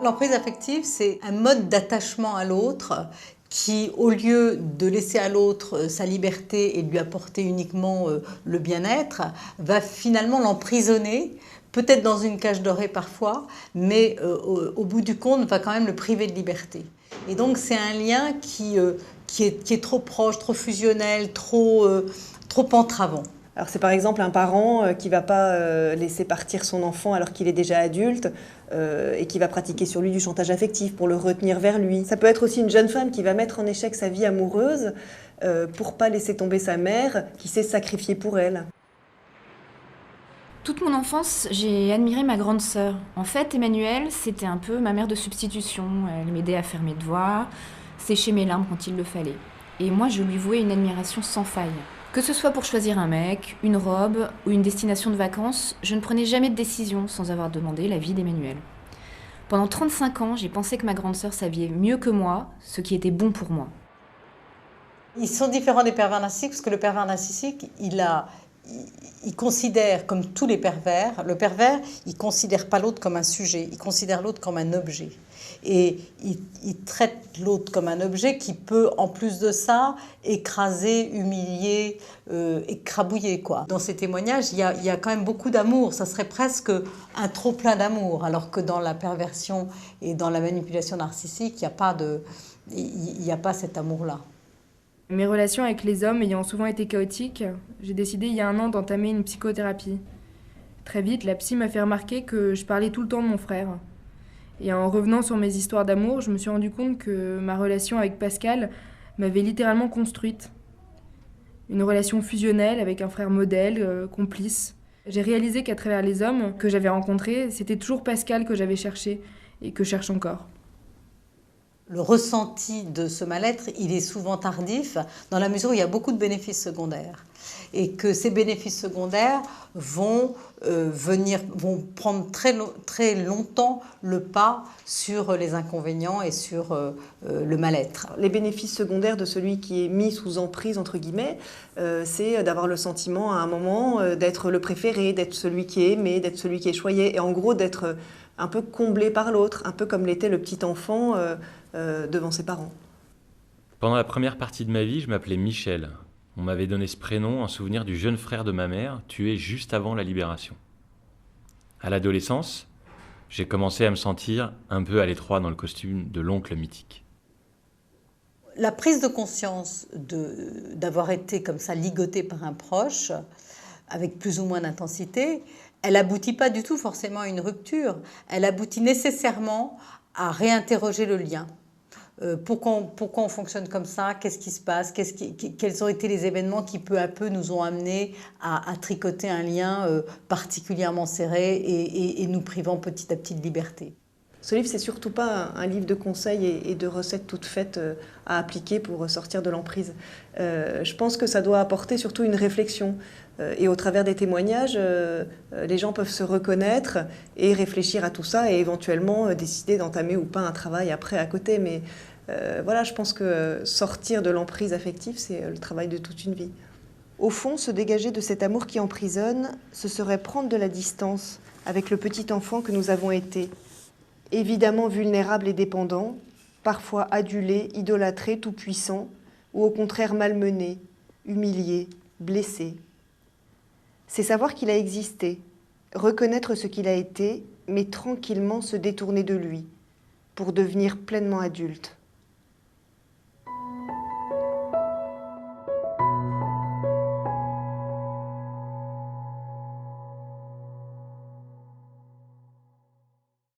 L'emprise affective, c'est un mode d'attachement à l'autre qui, au lieu de laisser à l'autre sa liberté et de lui apporter uniquement le bien-être, va finalement l'emprisonner, peut-être dans une cage dorée parfois, mais au bout du compte va quand même le priver de liberté. Et donc c'est un lien qui est trop proche, trop fusionnel, trop entravant. Alors c'est par exemple un parent qui ne va pas laisser partir son enfant alors qu'il est déjà adulte et qui va pratiquer sur lui du chantage affectif pour le retenir vers lui. Ça peut être aussi une jeune femme qui va mettre en échec sa vie amoureuse pour ne pas laisser tomber sa mère qui s'est sacrifiée pour elle. Toute mon enfance, j'ai admiré ma grande sœur. En fait, Emmanuelle, c'était un peu ma mère de substitution. Elle m'aidait à faire mes devoirs, sécher mes larmes quand il le fallait. Et moi, je lui vouais une admiration sans faille. Que ce soit pour choisir un mec, une robe ou une destination de vacances, je ne prenais jamais de décision sans avoir demandé l'avis d'Emmanuelle. Pendant 35 ans, j'ai pensé que ma grande sœur savait mieux que moi ce qui était bon pour moi. Ils sont différents des pervers narcissiques parce que le pervers narcissique, il considère, comme tous les pervers, le pervers, il ne considère pas l'autre comme un sujet, il considère l'autre comme un objet. Et il traite l'autre comme un objet qui peut, en plus de ça, écraser, humilier, écrabouiller, quoi. Dans ces témoignages, il y a quand même beaucoup d'amour. Ça serait presque un trop-plein d'amour, alors que dans la perversion et dans la manipulation narcissique, il n'y a pas cet amour-là. Mes relations avec les hommes ayant souvent été chaotiques, j'ai décidé il y a 1 an d'entamer une psychothérapie. Très vite, la psy m'a fait remarquer que je parlais tout le temps de mon frère. Et en revenant sur mes histoires d'amour, je me suis rendu compte que ma relation avec Pascal m'avait littéralement construite. Une relation fusionnelle avec un frère modèle, complice. J'ai réalisé qu'à travers les hommes que j'avais rencontrés, c'était toujours Pascal que j'avais cherché et que je cherche encore. Le ressenti de ce mal-être, il est souvent tardif dans la mesure où il y a beaucoup de bénéfices secondaires. Et que ces bénéfices secondaires vont prendre très longtemps le pas sur les inconvénients et sur le mal-être. Les bénéfices secondaires de celui qui est mis sous emprise, entre guillemets, c'est d'avoir le sentiment à un moment d'être le préféré, d'être celui qui est aimé, d'être celui qui est choyé, et en gros d'être un peu comblé par l'autre, un peu comme l'était le petit enfant devant ses parents. Pendant la première partie de ma vie, je m'appelais Michel. On m'avait donné ce prénom en souvenir du jeune frère de ma mère, tué juste avant la libération. À l'adolescence, j'ai commencé à me sentir un peu à l'étroit dans le costume de l'oncle mythique. La prise de conscience d'avoir été comme ça ligoté par un proche, avec plus ou moins d'intensité, elle n'aboutit pas du tout forcément à une rupture. Elle aboutit nécessairement à réinterroger le lien. Pourquoi on fonctionne comme ça? Qu'est-ce qui se passe? Quels ont été les événements qui peu à peu nous ont amenés à tricoter un lien particulièrement serré et nous privant petit à petit de liberté? Ce livre, c'est surtout pas un livre de conseils et de recettes toutes faites à appliquer pour sortir de l'emprise. Je pense que ça doit apporter surtout une réflexion. Et au travers des témoignages, les gens peuvent se reconnaître et réfléchir à tout ça et éventuellement décider d'entamer ou pas un travail après à côté. Mais voilà, je pense que sortir de l'emprise affective, c'est le travail de toute une vie. Au fond, se dégager de cet amour qui emprisonne, ce serait prendre de la distance avec le petit enfant que nous avons été. Évidemment vulnérable et dépendant, parfois adulé, idolâtré, tout-puissant, ou au contraire malmené, humilié, blessé. C'est savoir qu'il a existé, reconnaître ce qu'il a été, mais tranquillement se détourner de lui, pour devenir pleinement adulte.